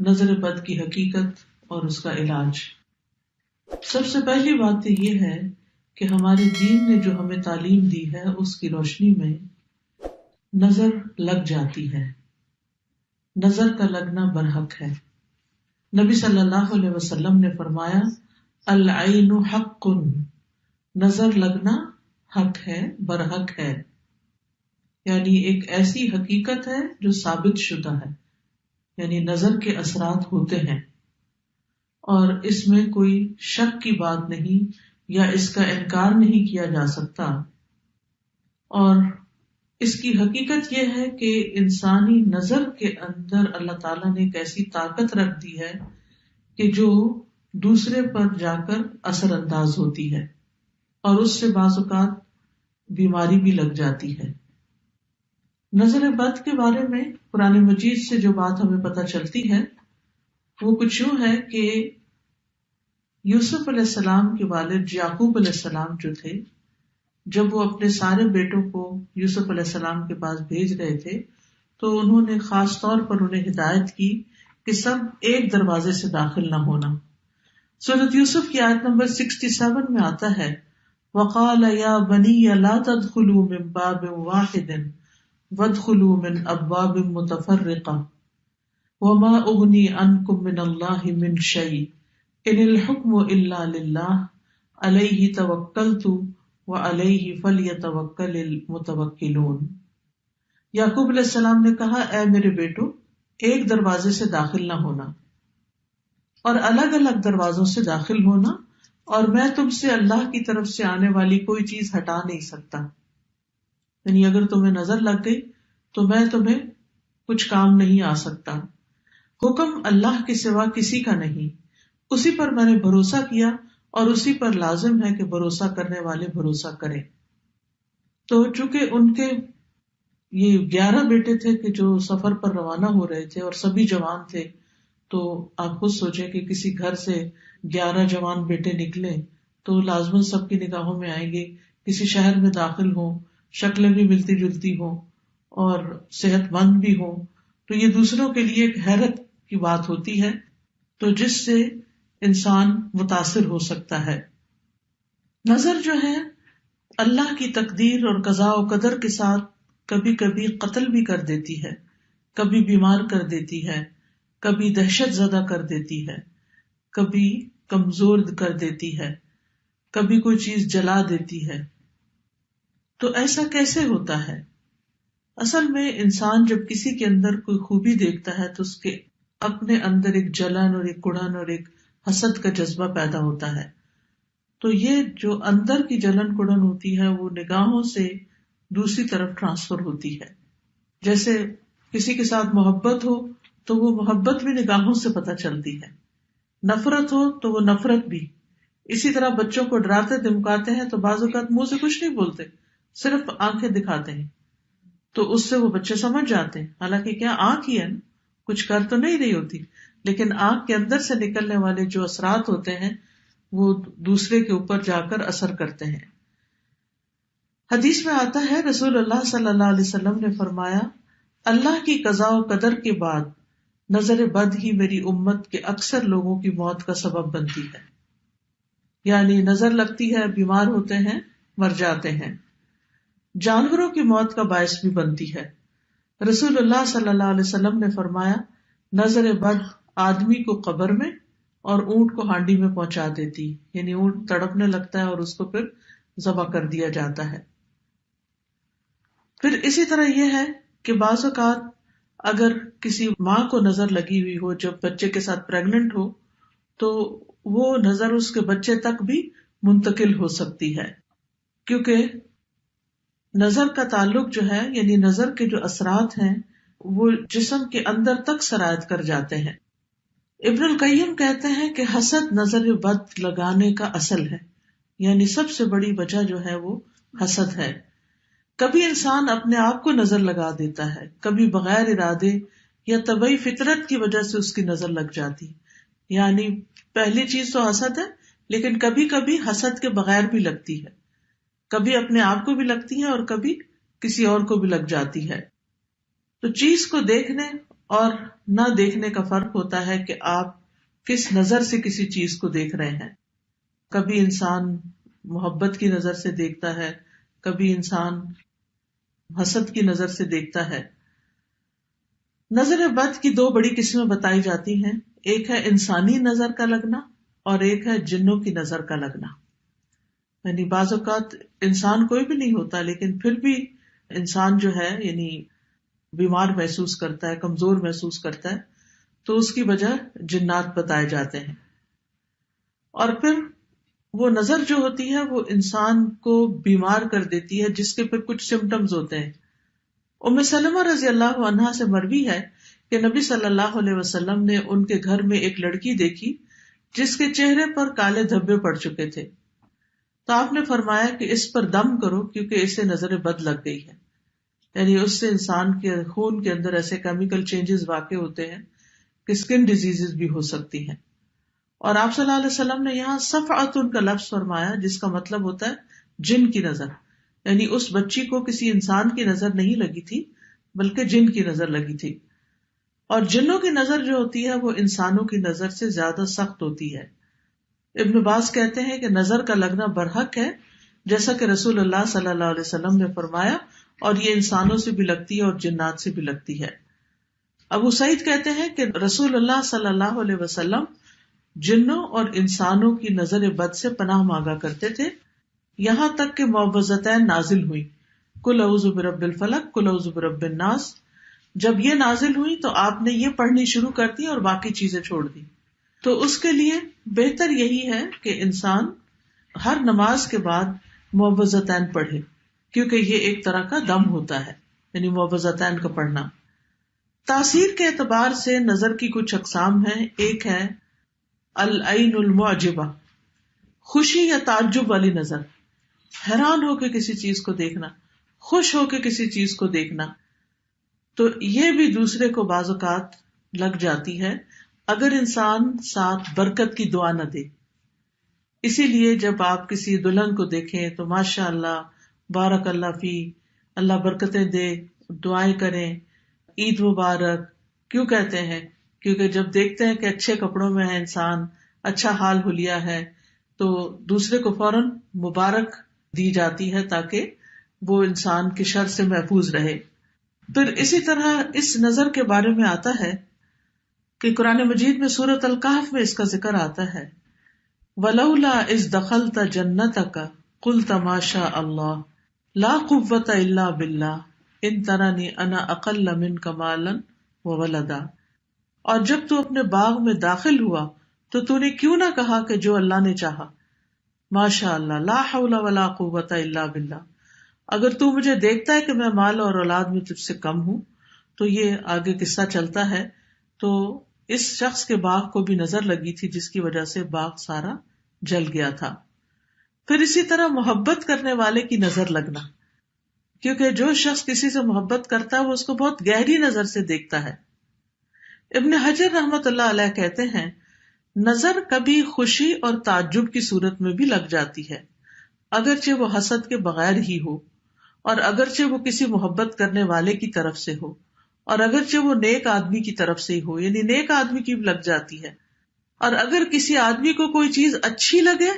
نظر بد کی حقیقت اور اس کا علاج۔ سب سے پہلی بات تو یہ ہے کہ ہمارے دین نے جو ہمیں تعلیم دی ہے اس کی روشنی میں نظر لگ جاتی ہے، نظر کا لگنا برحق ہے۔ نبی صلی اللہ علیہ وسلم نے فرمایا العین حق، نظر لگنا حق ہے، برحق ہے، یعنی ایک ایسی حقیقت ہے جو ثابت شدہ ہے، یعنی نظر کے اثرات ہوتے ہیں اور اس میں کوئی شک کی بات نہیں یا اس کا انکار نہیں کیا جا سکتا۔ اور اس کی حقیقت یہ ہے کہ انسانی نظر کے اندر اللہ تعالیٰ نے ایک ایسی طاقت رکھ دی ہے کہ جو دوسرے پر جا کر اثر انداز ہوتی ہے اور اس سے بعض اوقات بیماری بھی لگ جاتی ہے۔ نظر بد کے بارے میں قرآن مجید سے جو بات ہمیں پتہ چلتی ہے وہ کچھ یوں ہے کہ یوسف علیہ السلام کے والد یعقوب علیہ السلام جو تھے، جب وہ اپنے سارے بیٹوں کو یوسف علیہ السلام کے پاس بھیج رہے تھے تو انہوں نے خاص طور پر انہیں ہدایت کی کہ سب ایک دروازے سے داخل نہ ہونا۔ سورۃ یوسف کی آیت نمبر 67 میں آتا ہے وَقَالَ يَا بَنِيَّ لَا تَدْخُلُوا مِن بَابٍ وَاحِدٍ وَادْخُلُوا مِنْ أَبْوَابٍ مُتَفَرِّقَةٍ وَمَا أُغْنِي عَنْكُم مِّنَ اللَّهِ مِن شَيْءٍ إِنِ الْحُكْمُ إِلَّا لِلَّهِ عَلَيْهِ تَوَكَّلْتُ وَعَلَيْهِ فَلْيَتَوَكَّلِ الْمُتَوَكِّلُونَ۔ یعقوب علیہ السلام نے کہا اے میرے بیٹو، ایک دروازے سے داخل نہ ہونا اور الگ الگ دروازوں سے داخل ہونا، اور میں تم سے اللہ کی طرف سے آنے والی کوئی چیز ہٹا نہیں سکتا، یعنی اگر تمہیں نظر لگ گئی تو میں تمہیں کچھ کام نہیں آ سکتا۔ حکم اللہ کے سوا کسی کا نہیں، اسی پر میں نے بھروسہ کیا اور اسی پر لازم ہے کہ بھروسہ کرنے والے بھروسہ کریں۔ تو چونکہ ان کے یہ 11 بیٹے تھے کہ جو سفر پر روانہ ہو رہے تھے اور سبھی جوان تھے، تو آپ خود سوچیں کہ کسی گھر سے 11 جوان بیٹے نکلے تو لازماً سب کی نگاہوں میں آئیں گے، کسی شہر میں داخل ہوں، شکلیں بھی ملتی جلتی ہوں اور صحت مند بھی ہوں، تو یہ دوسروں کے لیے ایک حیرت کی بات ہوتی ہے، تو جس سے انسان متاثر ہو سکتا ہے۔ نظر جو ہے اللہ کی تقدیر اور قضاء و قدر کے ساتھ کبھی کبھی قتل بھی کر دیتی ہے، کبھی بیمار کر دیتی ہے، کبھی دہشت زدہ کر دیتی ہے، کبھی کمزور کر دیتی ہے، کبھی کوئی چیز جلا دیتی ہے۔ تو ایسا کیسے ہوتا ہے؟ اصل میں انسان جب کسی کے اندر کوئی خوبی دیکھتا ہے تو اس کے اپنے اندر ایک جلن اور ایک کڑن اور ایک حسد کا جذبہ پیدا ہوتا ہے، تو یہ جو اندر کی جلن کڑن ہوتی ہے وہ نگاہوں سے دوسری طرف ٹرانسفر ہوتی ہے۔ جیسے کسی کے ساتھ محبت ہو تو وہ محبت بھی نگاہوں سے پتہ چلتی ہے، نفرت ہو تو وہ نفرت بھی۔ اسی طرح بچوں کو ڈراتے دھمکاتے ہیں تو بعض اوقات منہ سے کچھ نہیں بولتے، صرف آنکھیں دکھاتے ہیں، تو اس سے وہ بچے سمجھ جاتے ہیں، حالانکہ کیا آنکھ ہی ہے نا، کچھ کر تو نہیں رہی ہوتی، لیکن آنکھ کے اندر سے نکلنے والے جو اثرات ہوتے ہیں وہ دوسرے کے اوپر جا کر اثر کرتے ہیں۔ حدیث میں آتا ہے رسول اللہ صلی اللہ علیہ وسلم نے فرمایا اللہ کی قضاء و قدر کے بعد نظر بد ہی میری امت کے اکثر لوگوں کی موت کا سبب بنتی ہے، یعنی نظر لگتی ہے، بیمار ہوتے ہیں، مر جاتے ہیں، جانوروں کی موت کا باعث بھی بنتی ہے۔ رسول اللہ صلی اللہ علیہ وسلم نے فرمایا نظر بد آدمی کو قبر میں اور اونٹ کو ہانڈی میں پہنچا دیتی، یعنی اونٹ تڑپنے لگتا ہے اور اس کو پھر ذبح کر دیا جاتا ہے۔ پھر اسی طرح یہ ہے کہ بعض اوقات اگر کسی ماں کو نظر لگی ہوئی ہو جب بچے کے ساتھ پریگننٹ ہو تو وہ نظر اس کے بچے تک بھی منتقل ہو سکتی ہے، کیونکہ نظر کا تعلق جو ہے، یعنی نظر کے جو اثرات ہیں وہ جسم کے اندر تک سرایت کر جاتے ہیں۔ ابن القیم کہتے ہیں کہ حسد نظر بد لگانے کا اصل ہے، یعنی سب سے بڑی وجہ جو ہے وہ حسد ہے۔ کبھی انسان اپنے آپ کو نظر لگا دیتا ہے، کبھی بغیر ارادے یا طبعی فطرت کی وجہ سے اس کی نظر لگ جاتی، یعنی پہلی چیز تو حسد ہے، لیکن کبھی کبھی حسد کے بغیر بھی لگتی ہے، کبھی اپنے آپ کو بھی لگتی ہے اور کبھی کسی اور کو بھی لگ جاتی ہے۔ تو چیز کو دیکھنے اور نہ دیکھنے کا فرق ہوتا ہے کہ آپ کس نظر سے کسی چیز کو دیکھ رہے ہیں. کبھی انسان محبت کی نظر سے دیکھتا ہے، کبھی انسان حسد کی نظر سے دیکھتا ہے. نظر بد کی دو بڑی قسمیں بتائی جاتی ہیں، ایک ہے انسانی نظر کا لگنا اور ایک ہے جنوں کی نظر کا لگنا. یعنی بعض اوقات انسان کوئی بھی نہیں ہوتا لیکن پھر بھی انسان جو ہے یعنی بیمار محسوس کرتا ہے، کمزور محسوس کرتا ہے، تو اس کی وجہ جنات بتائے جاتے ہیں. اور پھر وہ نظر جو ہوتی ہے وہ انسان کو بیمار کر دیتی ہے، جس کے پھر کچھ سمٹمز ہوتے ہیں. ام سلمہ رضی اللہ عنہا سے مروی ہے کہ نبی صلی اللہ علیہ وسلم نے ان کے گھر میں ایک لڑکی دیکھی جس کے چہرے پر کالے دھبے پڑ چکے تھے. تو آپ نے فرمایا کہ اس پر دم کرو کیونکہ اسے نظر بد لگ گئی ہے. یعنی اس سے انسان کے خون کے اندر ایسے کیمیکل چینجز واقع ہوتے ہیں کہ اسکن ڈیزیز بھی ہو سکتی ہیں. اور آپ صلی اللہ علیہ وسلم نے یہاں صفعۃ کا لفظ فرمایا جس کا مطلب ہوتا ہے جن کی نظر. یعنی اس بچی کو کسی انسان کی نظر نہیں لگی تھی بلکہ جن کی نظر لگی تھی. اور جنوں کی نظر جو ہوتی ہے وہ انسانوں کی نظر سے زیادہ سخت ہوتی ہے. ابن باز کہتے ہیں کہ نظر کا لگنا برحق ہے جیسا کہ رسول اللہ صلی اللہ علیہ وسلم نے فرمایا، اور یہ انسانوں سے بھی لگتی ہے اور جنات سے بھی لگتی ہے. ابو سعید کہتے ہیں کہ رسول اللہ صلی اللہ علیہ وسلم جنوں اور انسانوں کی نظر بد سے پناہ مانگا کرتے تھے، یہاں تک کہ معوذتین نازل ہوئی، قل اعوذ برب الفلق قل اعوذ برب الناس. جب یہ نازل ہوئی تو آپ نے یہ پڑھنی شروع کر دی اور باقی چیزیں چھوڑ دی. تو اس کے لیے بہتر یہی ہے کہ انسان ہر نماز کے بعد معوذتین پڑھے، کیونکہ یہ ایک طرح کا دم ہوتا ہے، یعنی معوذتین کا پڑھنا. تاثیر کے اعتبار سے نظر کی کچھ اقسام ہیں. ایک ہے العین المعجبہ، خوشی یا تعجب والی نظر، حیران ہو کے کسی چیز کو دیکھنا، خوش ہو کے کسی چیز کو دیکھنا. تو یہ بھی دوسرے کو بعض اوقات لگ جاتی ہے اگر انسان ساتھ برکت کی دعا نہ دے. اسی لیے جب آپ کسی دلہن کو دیکھیں تو ماشاء اللہ بارک اللہ فی، اللہ برکتیں دے، دعائیں کریں، عید مبارک. کیوں کہتے ہیں؟ کیونکہ جب دیکھتے ہیں کہ اچھے کپڑوں میں ہے انسان، اچھا حال حلیہ ہے، تو دوسرے کو فوراً مبارک دی جاتی ہے تاکہ وہ انسان کے شر سے محفوظ رہے. پھر اسی طرح اس نظر کے بارے میں آتا ہے کہ قرآن مجید میں سورۃ الکہف میں اس کا ذکر آتا ہے، وَلَوْلَا إِذْ دَخَلْتَ جَنَّتَكَ قُلْتَ مَا شَاءَ اللَّهُ لَا قُوَّةَ إِلَّا بِاللَّهِ إِن تَرَنِي أَنَا أَقَلَّ مِنْكَ مَالًا وَوَلَدًا. اور جب تو اپنے باغ میں داخل ہوا تو تو نے کیوں نہ کہا کہ جو اللہ نے چاہا، ماشاء اللہ لا حول ولا قوت الا باللہ. اگر تو مجھے دیکھتا ہے کہ میں مال اور اولاد میں تجھ سے کم ہوں. تو یہ آگے قصہ چلتا ہے. تو اس شخص کے باغ کو بھی نظر لگی تھی جس کی وجہ سے باغ سارا جل گیا تھا. پھر اسی طرح محبت کرنے والے کی نظر لگنا، کیونکہ جو شخص کسی سے محبت کرتا ہے وہ اس کو بہت گہری نظر سے دیکھتا ہے. ابن حجر رحمت اللہ علیہ کہتے ہیں نظر کبھی خوشی اور تعجب کی صورت میں بھی لگ جاتی ہے، اگرچہ وہ حسد کے بغیر ہی ہو، اور اگرچہ وہ کسی محبت کرنے والے کی طرف سے ہو، اور اگرچہ وہ نیک آدمی کی طرف سے ہی ہو، یعنی نیک آدمی کی بھی لگ جاتی ہے. اور اگر کسی آدمی کو کوئی چیز اچھی لگے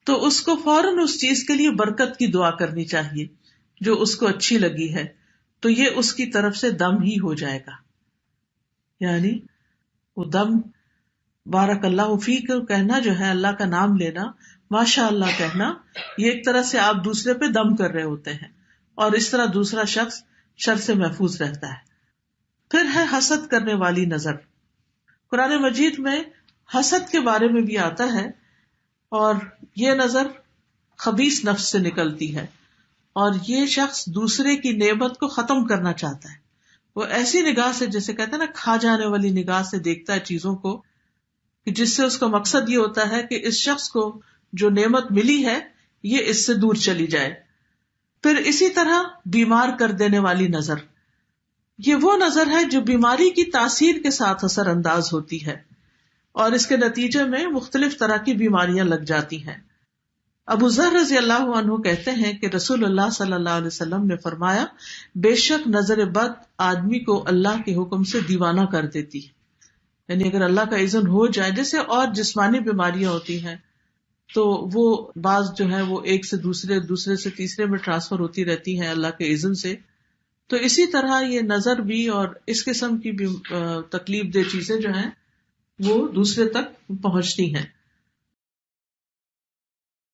تو اس کو فوراً اس چیز کے لیے برکت کی دعا کرنی چاہیے جو اس کو اچھی لگی ہے، تو یہ اس کی طرف سے دم ہی ہو جائے گا. یعنی وہ دم بارک اللہ فیک کہنا جو ہے، اللہ کا نام لینا، ماشاء اللہ کہنا، یہ ایک طرح سے آپ دوسرے پہ دم کر رہے ہوتے ہیں، اور اس طرح دوسرا شخص شر سے محفوظ رہتا ہے. پھر ہے حسد کرنے والی نظر. قرآن مجید میں حسد کے بارے میں بھی آتا ہے، اور یہ نظر خبیث نفس سے نکلتی ہے، اور یہ شخص دوسرے کی نعمت کو ختم کرنا چاہتا ہے. وہ ایسی نگاہ سے، جیسے کہتے ہیں نا کھا جانے والی نگاہ سے دیکھتا ہے چیزوں کو، کہ جس سے اس کا مقصد یہ ہوتا ہے کہ اس شخص کو جو نعمت ملی ہے یہ اس سے دور چلی جائے. پھر اسی طرح بیمار کر دینے والی نظر، یہ وہ نظر ہے جو بیماری کی تاثیر کے ساتھ اثر انداز ہوتی ہے، اور اس کے نتیجے میں مختلف طرح کی بیماریاں لگ جاتی ہیں. ابو ذر رضی اللہ عنہ کہتے ہیں کہ رسول اللہ صلی اللہ علیہ وسلم نے فرمایا، بے شک نظر بد آدمی کو اللہ کے حکم سے دیوانہ کر دیتی، یعنی اگر اللہ کا اذن ہو جائے، جیسے اور جسمانی بیماریاں ہوتی ہیں تو وہ بعض جو ہے وہ ایک سے دوسرے سے تیسرے میں ٹرانسفر ہوتی رہتی ہیں اللہ کے اذن سے، تو اسی طرح یہ نظر بھی اور اس قسم کی بھی تکلیف دہ چیزیں جو ہیں وہ دوسرے تک پہنچتی ہیں.